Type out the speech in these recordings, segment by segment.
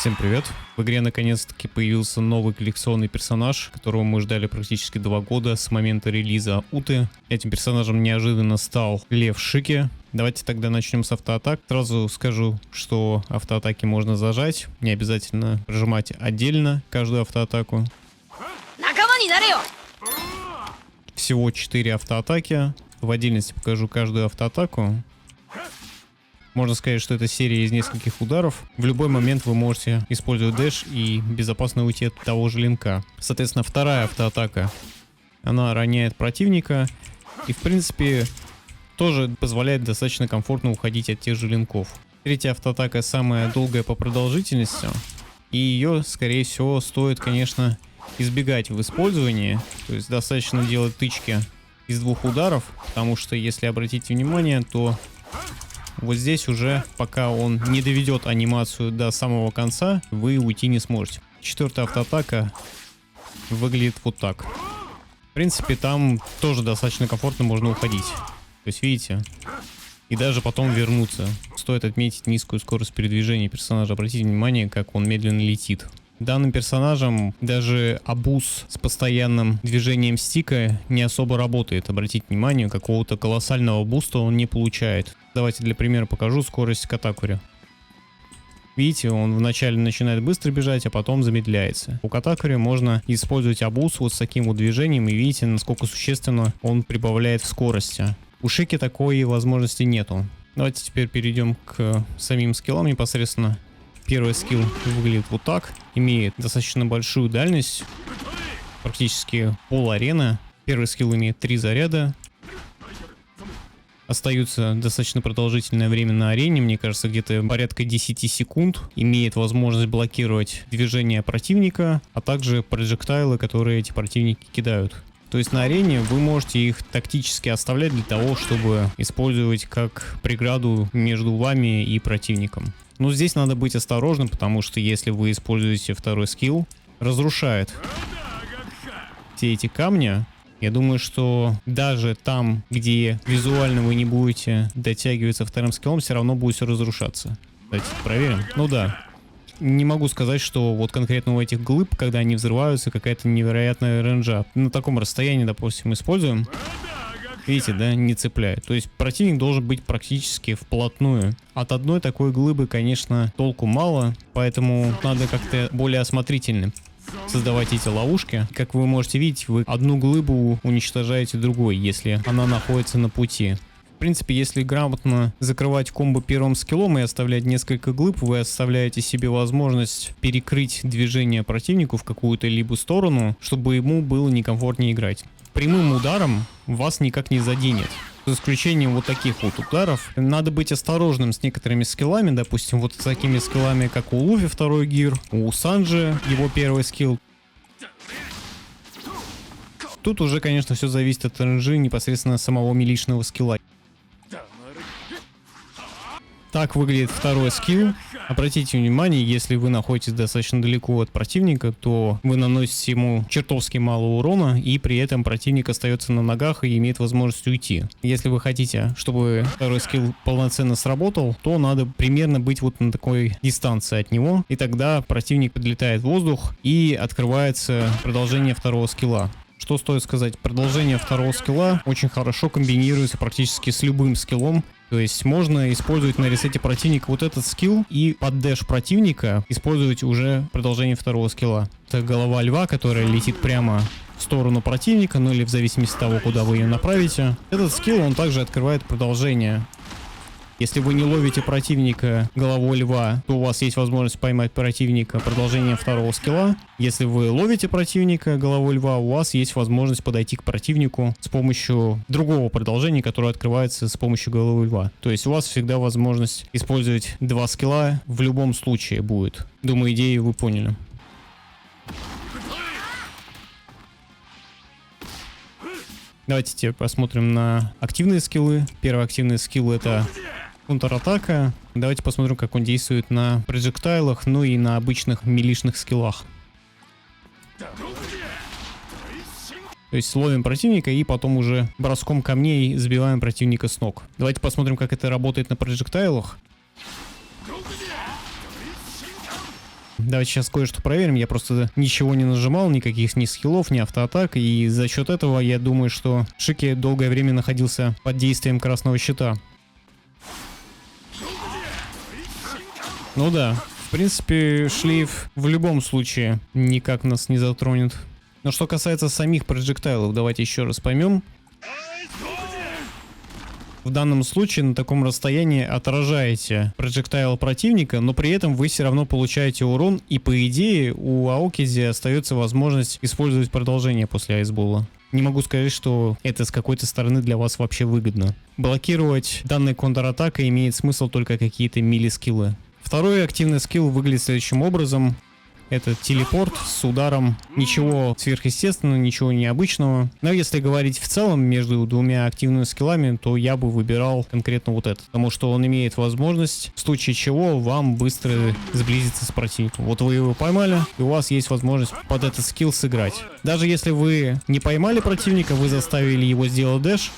Всем привет! В игре наконец-таки появился новый коллекционный персонаж, которого мы ждали практически 2 года с момента релиза Уты. Этим персонажем неожиданно стал Лев Шики. Давайте тогда начнем с автоатак. Сразу скажу, что автоатаки можно зажать, не обязательно прожимать отдельно каждую автоатаку. Всего 4 автоатаки. В отдельности покажу каждую автоатаку. Можно сказать, что это серия из нескольких ударов. В любой момент вы можете использовать дэш и безопасно уйти от того же линка. Соответственно, вторая автоатака. Она роняет противника и, в принципе, тоже позволяет достаточно комфортно уходить от тех же линков. Третья автоатака самая долгая по продолжительности. И ее, скорее всего, стоит, конечно, избегать в использовании. То есть достаточно делать тычки из 2 ударов. Потому что, если обратите внимание, то вот здесь уже, пока он не доведет анимацию до самого конца, вы уйти не сможете. Четвертая автоатака выглядит вот так. В принципе, там тоже достаточно комфортно можно уходить. То есть, видите? И даже потом вернуться. Стоит отметить низкую скорость передвижения персонажа. Обратите внимание, как он медленно летит. Данным персонажем даже абуз с постоянным движением стика не особо работает. Обратите внимание, какого-то колоссального буста он не получает. Давайте для примера покажу скорость Катакури. Видите, он вначале начинает быстро бежать, а потом замедляется. У Катакури можно использовать абуз вот с таким вот движением, и видите, насколько существенно он прибавляет в скорости. У Шики такой возможности нету. Давайте теперь перейдем к самим скиллам непосредственно. Первый скилл выглядит вот так. Имеет достаточно большую дальность. Практически пол-арены. Первый скилл имеет 3 заряда. Остается достаточно продолжительное время на арене. Мне кажется, где-то порядка 10 секунд. Имеет возможность блокировать движение противника, а также проджектайлы, которые эти противники кидают. То есть на арене вы можете их тактически оставлять для того, чтобы использовать как преграду между вами и противником. Но здесь надо быть осторожным, потому что если вы используете второй скилл, разрушает все эти камни. Я думаю, что даже там, где визуально вы не будете дотягиваться вторым скиллом, все равно будет все разрушаться. Давайте проверим. Ну да. Не могу сказать, что вот конкретно у этих глыб, когда они взрываются, какая-то невероятная ренджа. На таком расстоянии, допустим, используем. Видите, да, не цепляет. То есть противник должен быть практически вплотную. От одной такой глыбы, конечно, толку мало, поэтому надо как-то более осмотрительно создавать эти ловушки. Как вы можете видеть, вы одну глыбу уничтожаете другой, если она находится на пути. В принципе, если грамотно закрывать комбо первым скиллом и оставлять несколько глыб, вы оставляете себе возможность перекрыть движение противнику в какую-то либо сторону, чтобы ему было некомфортнее играть. Прямым ударом вас никак не заденет. За исключением вот таких вот ударов. Надо быть осторожным с некоторыми скиллами. Допустим, вот с такими скиллами, как у Луфи второй гир, у Санджи его первый скилл. Тут уже, конечно, все зависит от ренджи непосредственно самого милишного скилла. Так выглядит второй скилл. Обратите внимание, если вы находитесь достаточно далеко от противника, то вы наносите ему чертовски мало урона, и при этом противник остается на ногах и имеет возможность уйти. Если вы хотите, чтобы второй скилл полноценно сработал, то надо примерно быть вот на такой дистанции от него, и тогда противник подлетает в воздух и открывается продолжение второго скилла. Что стоит сказать? Продолжение второго скилла очень хорошо комбинируется практически с любым скиллом. То есть можно использовать на ресете противника вот этот скилл и под дэш противника использовать уже продолжение второго скилла. Это голова льва, которая летит прямо в сторону противника, ну или в зависимости от того, куда вы ее направите. Этот скилл, он также открывает продолжение. Если вы не ловите противника головой льва, то у вас есть возможность поймать противника продолжением второго скилла. Если вы ловите противника головой льва, у вас есть возможность подойти к противнику с помощью другого продолжения, которое открывается с помощью головы льва. То есть у вас всегда возможность использовать 2 скилла в любом случае будет. Думаю, идею вы поняли. Давайте теперь посмотрим на активные скиллы. Первый активный скилл — это контратака. Давайте посмотрим, как он действует на проджектайлах, ну и на обычных милишных скиллах. То есть ловим противника и потом уже броском камней сбиваем противника с ног. Давайте посмотрим, как это работает на проджектайлах. Давайте сейчас кое-что проверим. Я просто ничего не нажимал, никаких ни скиллов, ни автоатак. И за счет этого я думаю, что Шики долгое время находился под действием красного щита. Ну да, в принципе, шлейф в любом случае никак нас не затронет. Но что касается самих проджектайлов, давайте еще раз поймем. В данном случае на таком расстоянии отражаете проджектайл противника, но при этом вы все равно получаете урон, и по идее у Аокизи остается возможность использовать продолжение после айсбола. Не могу сказать, что это с какой-то стороны для вас вообще выгодно. Блокировать данной контратакой имеет смысл только какие-то мили-скиллы. Второй активный скилл выглядит следующим образом. Это телепорт с ударом. Ничего сверхъестественного, ничего необычного. Но если говорить в целом между двумя активными скиллами, то я бы выбирал конкретно вот этот. Потому что он имеет возможность, в случае чего, вам быстро сблизиться с противником. Вот вы его поймали, и у вас есть возможность под этот скилл сыграть. Даже если вы не поймали противника, вы заставили его сделать дэш.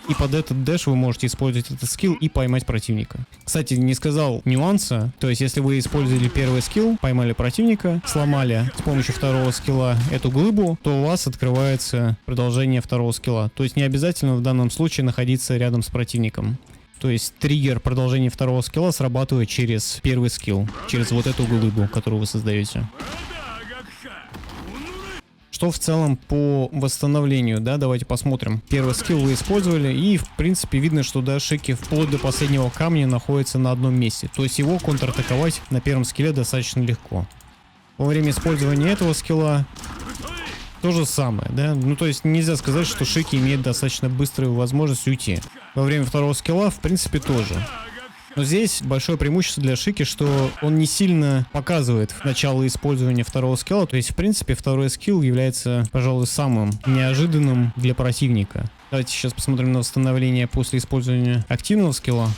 И под этот дэш вы можете использовать этот скилл и поймать противника. Кстати, не сказал нюанса. То есть, если вы использовали первый скилл, поймали противника, сломали с помощью второго скилла эту глыбу, то у вас открывается продолжение второго скилла. То есть, не обязательно в данном случае находиться рядом с противником. То есть, триггер продолжения второго скилла срабатывает через первый скилл. Через вот эту глыбу, которую вы создаете. Что в целом по восстановлению, да, давайте посмотрим. Первый скилл вы использовали, и в принципе видно, что да, Шики вплоть до последнего камня находится на одном месте. То есть его контратаковать на первом скилле достаточно легко. Во время использования этого скилла то же самое, да. Ну то есть нельзя сказать, что Шики имеет достаточно быструю возможность уйти. Во время второго скилла в принципе тоже. Но здесь большое преимущество для Шики, что он не сильно показывает начало использования второго скилла. То есть, в принципе, второй скилл является, пожалуй, самым неожиданным для противника. Давайте сейчас посмотрим на восстановление после использования активного скилла.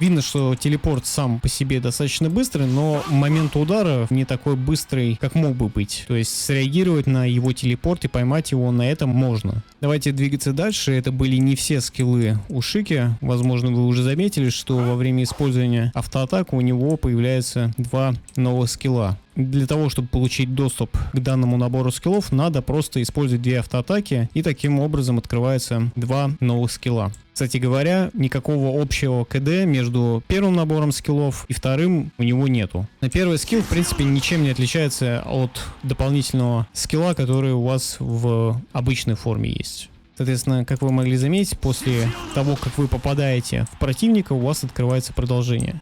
Видно, что телепорт сам по себе достаточно быстрый, но момент удара не такой быстрый, как мог бы быть. То есть среагировать на его телепорт и поймать его на этом можно. Давайте двигаться дальше. Это были не все скиллы у Шики. Возможно, вы уже заметили, что во время использования автоатак у него появляются два новых скилла. Для того, чтобы получить доступ к данному набору скиллов, надо просто использовать две автоатаки, и таким образом открываются два новых скилла. Кстати говоря, никакого общего КД между первым набором скиллов и вторым у него нету. Но первый скилл, в принципе, ничем не отличается от дополнительного скилла, который у вас в обычной форме есть. Соответственно, как вы могли заметить, после того, как вы попадаете в противника, у вас открывается продолжение.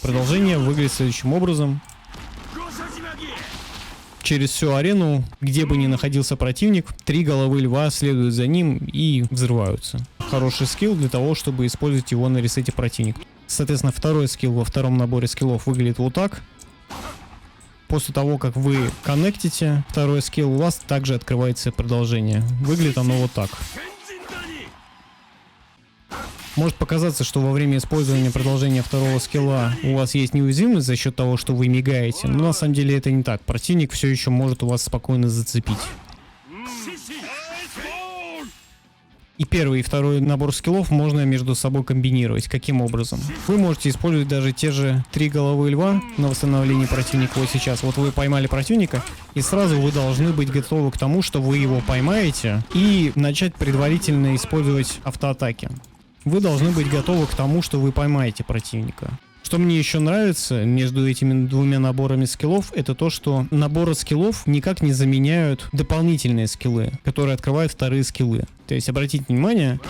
Продолжение выглядит следующим образом. Через всю арену, где бы ни находился противник, три головы льва следуют за ним и взрываются. Хороший скилл для того, чтобы использовать его на ресете противника. Соответственно, второй скилл во втором наборе скиллов выглядит вот так. После того, как вы коннектите второй скилл, у вас также открывается продолжение. Выглядит оно вот так. Может показаться, что во время использования продолжения второго скилла у вас есть неуязвимость за счет того, что вы мигаете, но на самом деле это не так. Противник все еще может у вас спокойно зацепить. И первый и второй набор скиллов можно между собой комбинировать. Каким образом? Вы можете использовать даже те же три головы льва на восстановлении противника. Вот сейчас вот вы поймали противника, и сразу вы должны быть готовы к тому, что вы его поймаете, и начать предварительно использовать автоатаки. Вы должны быть готовы к тому, что вы поймаете противника. Что мне еще нравится между этими двумя наборами скиллов, это то, что наборы скиллов никак не заменяют дополнительные скиллы, которые открывают вторые скиллы. То есть обратите внимание,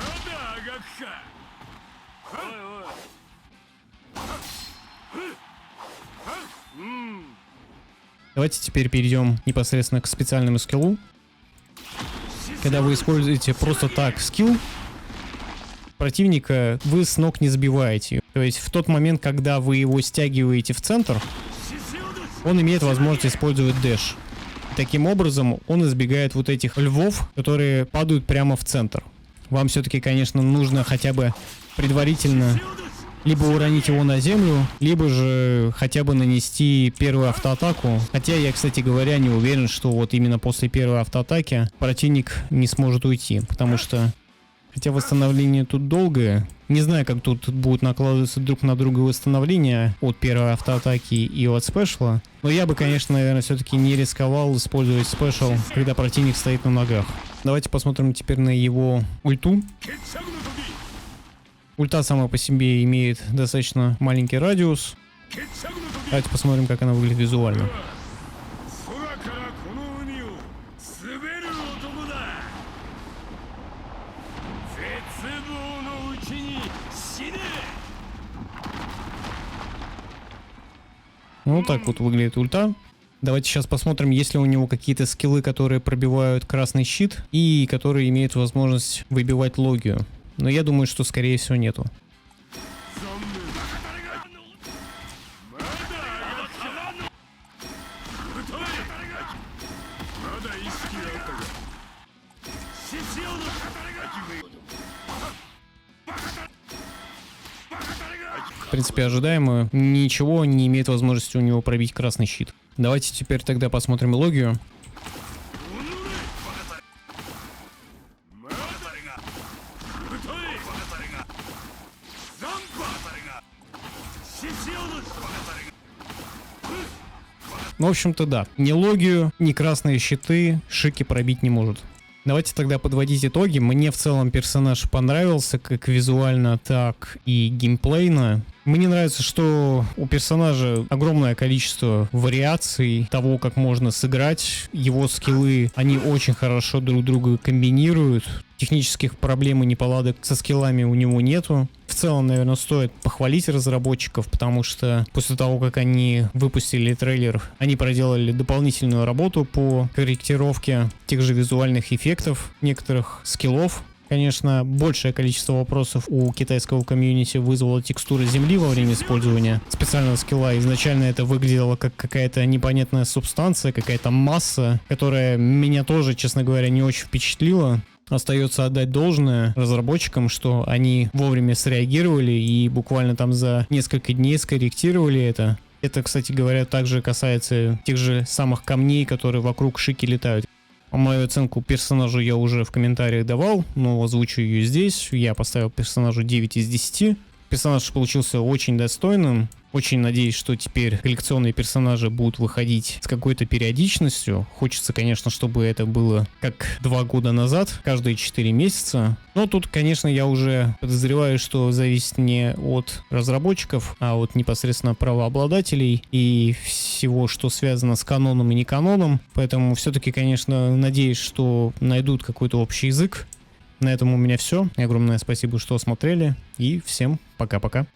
давайте теперь перейдем непосредственно к специальному скиллу. Когда вы используете просто так скилл противника, вы с ног не сбиваете. То есть в тот момент, когда вы его стягиваете в центр, он имеет возможность использовать дэш. Таким образом, он избегает вот этих львов, которые падают прямо в центр. Вам все-таки, конечно, нужно хотя бы предварительно либо уронить его на землю, либо же хотя бы нанести первую автоатаку. Хотя я, кстати говоря, не уверен, что вот именно после первой автоатаки противник не сможет уйти, потому что Хотя восстановление тут долгое. Не знаю, как тут будут накладываться друг на друга восстановления от первой автоатаки и от спешла. Но я бы, конечно, наверное, все-таки не рисковал использовать спешл, когда противник стоит на ногах. Давайте посмотрим теперь на его ульту. Ульта сама по себе имеет достаточно маленький радиус. Давайте посмотрим, как она выглядит визуально. Вот так вот выглядит ульта. Давайте сейчас посмотрим, есть ли у него какие-то скиллы, которые пробивают красный щит и которые имеют возможность выбивать логию. Но я думаю, что скорее всего нету. В принципе, ожидаемо. Ничего не имеет возможности у него пробить красный щит. Давайте теперь тогда посмотрим логию. Ну, в общем-то, да. Ни логию, ни красные щиты Шики пробить не может. Давайте тогда подводить итоги. Мне в целом персонаж понравился, как визуально, так и геймплейно. Мне нравится, что у персонажа огромное количество вариаций того, как можно сыграть. Его скиллы, они очень хорошо друг друга комбинируют. Технических проблем и неполадок со скиллами у него нету. В целом, наверное, стоит похвалить разработчиков, потому что после того, как они выпустили трейлер, они проделали дополнительную работу по корректировке тех же визуальных эффектов, некоторых скиллов. Конечно, большее количество вопросов у китайского комьюнити вызвала текстура земли во время использования специального скилла. Изначально это выглядело как какая-то непонятная субстанция, какая-то масса, которая меня тоже, честно говоря, не очень впечатлила. Остается отдать должное разработчикам, что они вовремя среагировали и буквально там за несколько дней скорректировали это. Это, кстати говоря, также касается тех же самых камней, которые вокруг Шики летают. Мою оценку персонажу я уже в комментариях давал, но озвучу ее здесь. Я поставил персонажу 9 из 10. Персонаж получился очень достойным. Очень надеюсь, что теперь коллекционные персонажи будут выходить с какой-то периодичностью. Хочется, конечно, чтобы это было как 2 года назад, каждые 4 месяца. Но тут, конечно, я уже подозреваю, что зависит не от разработчиков, а от непосредственно правообладателей и всего, что связано с каноном и не каноном. Поэтому все-таки, конечно, надеюсь, что найдут какой-то общий язык. На этом у меня все. Огромное спасибо, что смотрели. И всем пока-пока.